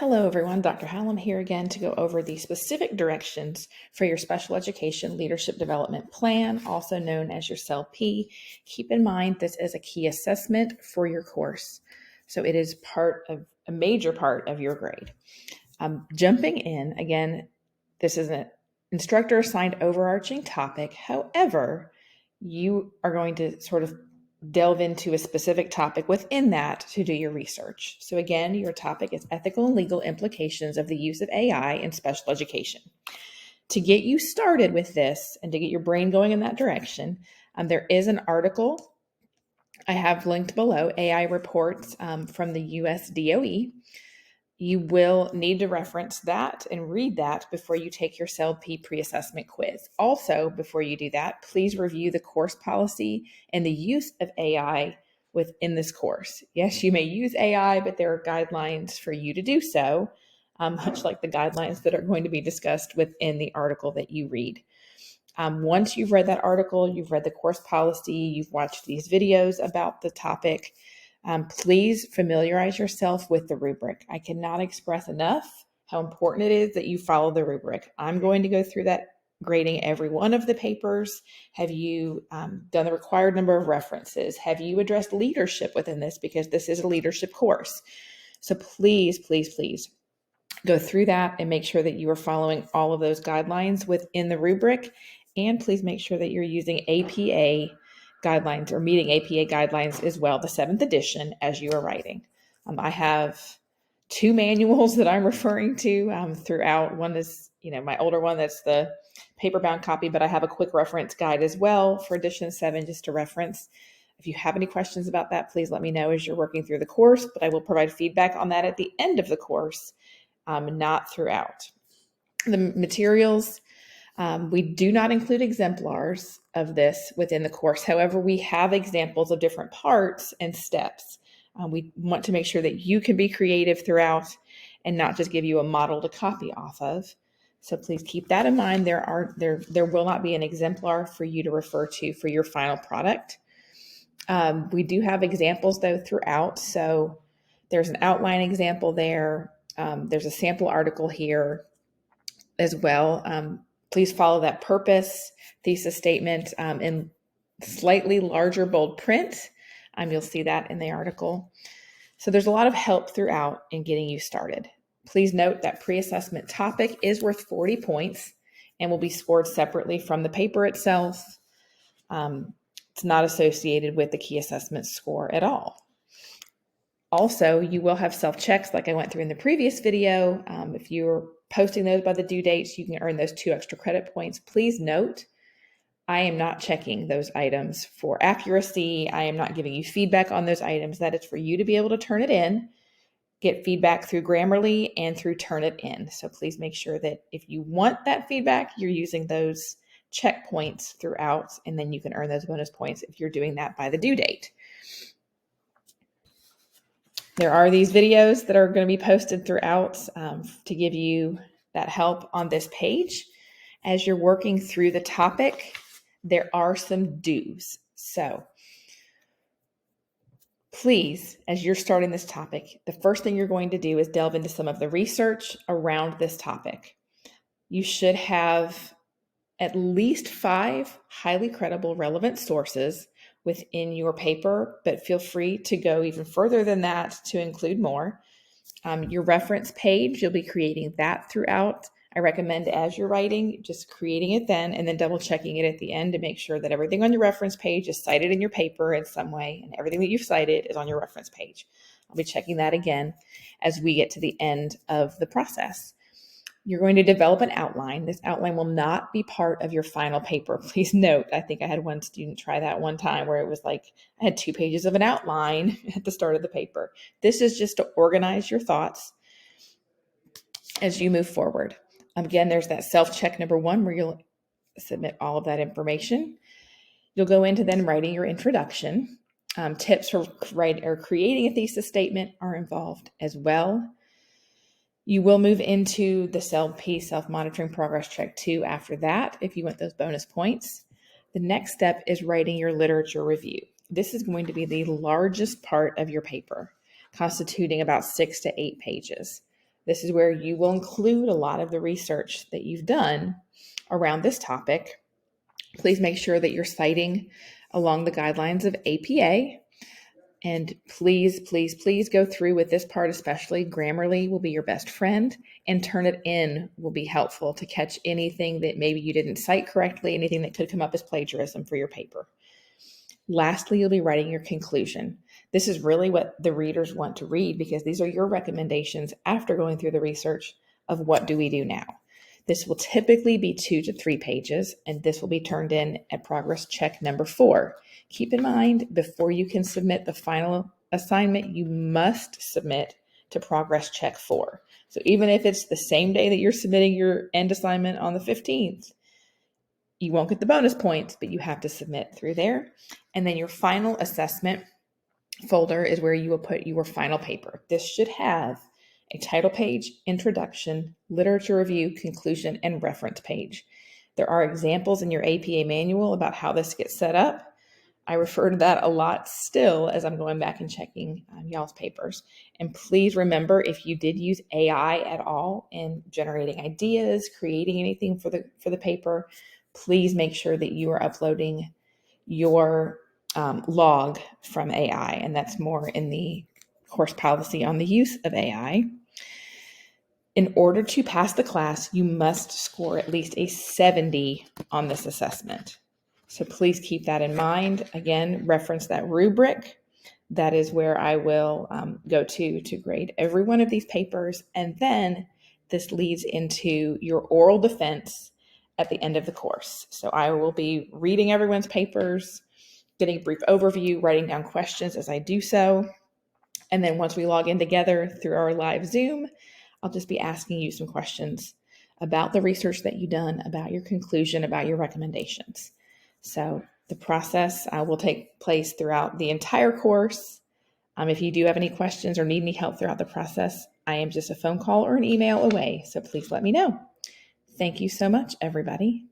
Hello everyone, Dr. Hallam here again to go over the specific directions for your Special Education Leadership Development Plan, also known as your SELD P. Keep in mind this is a key assessment for your course, so it is a major part of your grade. Jumping in, again, this is an instructor assigned overarching topic. However, you are going to sort of delve into a specific topic within that to do your research. So again, your topic is ethical and legal implications of the use of AI in special education. To get you started with this and to get your brain going in that direction, there is an article I have linked below, AI reports from the US DOE. You will need to reference that and read that before you take your SELD P pre-assessment quiz. Also, before you do that, please review the course policy and the use of AI within this course. Yes, you may use AI, but there are guidelines for you to do so, much like the guidelines that are going to be discussed within the article that you read. Once you've read that article, you've read the course policy, you've watched these videos about the topic, please familiarize yourself with the rubric. I cannot express enough how important it is that you follow the rubric. I'm going to go through that grading every one of the papers. Have you done the required number of references? Have you addressed leadership within this? Because this is a leadership course. So please, please, please go through that and make sure that you are following all of those guidelines within the rubric. And please make sure that you're using APA guidelines or meeting APA guidelines as well, the 7th edition, as you are writing. I have 2 manuals that I'm referring to throughout. One is, my older one, that's the paper-bound copy, but I have a quick reference guide as well for edition 7 just to reference. If you have any questions about that, please let me know as you're working through the course, but I will provide feedback on that at the end of the course, not throughout. The materials, we do not include exemplars of this within the course. However, we have examples of different parts and steps. We want to make sure that you can be creative throughout and not just give you a model to copy off of. So please keep that in mind. There will not be an exemplar for you to refer to for your final product. We do have examples though throughout. So there's an outline example there. There's a sample article here as well. Please follow that purpose, thesis statement in slightly larger bold print. You'll see that in the article. So there's a lot of help throughout in getting you started. Please note that pre-assessment topic is worth 40 points and will be scored separately from the paper itself. It's not associated with the key assessment score at all. Also, you will have self-checks like I went through in the previous video. If you're posting those by the due dates, you can earn those 2 extra credit points. Please note, I am not checking those items for accuracy. I am not giving you feedback on those items. That is for you to be able to turn it in, get feedback through Grammarly and through Turnitin. So please make sure that if you want that feedback, you're using those checkpoints throughout, and then you can earn those bonus points if you're doing that by the due date. There are these videos that are going to be posted throughout to give you that help on this page. As you're working through the topic, there are some do's. So please, as you're starting this topic, the first thing you're going to do is delve into some of the research around this topic. You should have at least 5 highly credible, relevant sources within your paper, but feel free to go even further than that to include more. Your reference page, you'll be creating that throughout. I recommend as you're writing, just creating it then and then double checking it at the end to make sure that everything on your reference page is cited in your paper in some way and everything that you've cited is on your reference page. I'll be checking that again as we get to the end of the process. You're going to develop an outline. This outline will not be part of your final paper. Please note, I think I had one student try that one time where it was like, I had 2 pages of an outline at the start of the paper. This is just to organize your thoughts as you move forward. Again, there's that self-check number 1 where you'll submit all of that information. You'll go into then writing your introduction. Tips for creating a thesis statement are involved as well. You will move into the SELD P self-monitoring progress check 2 after that if you want those bonus points. The next step is writing your literature review. This is going to be the largest part of your paper, constituting about 6 to 8 pages. This is where you will include a lot of the research that you've done around this topic. Please make sure that you're citing along the guidelines of APA. And please, please, please go through with this part, especially Grammarly will be your best friend, and Turnitin will be helpful to catch anything that maybe you didn't cite correctly, anything that could come up as plagiarism for your paper. Lastly, you'll be writing your conclusion. This is really what the readers want to read because these are your recommendations after going through the research of what do we do now. This will typically be 2 to 3 pages, and this will be turned in at progress check number 4. Keep in mind, before you can submit the final assignment, you must submit to progress check 4. So even if it's the same day that you're submitting your end assignment on the 15th, you won't get the bonus points, but you have to submit through there. And then your final assessment folder is where you will put your final paper. This should have a title page, introduction, literature review, conclusion, and reference page. There are examples in your APA manual about how this gets set up. I refer to that a lot still as I'm going back and checking y'all's papers. And please remember, if you did use AI at all in generating ideas, creating anything for the paper, please make sure that you are uploading your log from AI, and that's more in the course policy on the use of AI. In order to pass the class, you must score at least a 70 on this assessment. So please keep that in mind. Again, reference that rubric. That is where I will go to grade every one of these papers. And then this leads into your oral defense at the end of the course. So I will be reading everyone's papers, getting a brief overview, writing down questions as I do so. And then once we log in together through our live Zoom, I'll just be asking you some questions about the research that you've done, about your conclusion, about your recommendations. So the process will take place throughout the entire course. If you do have any questions or need any help throughout the process, I am just a phone call or an email away. So please let me know. Thank you so much, everybody.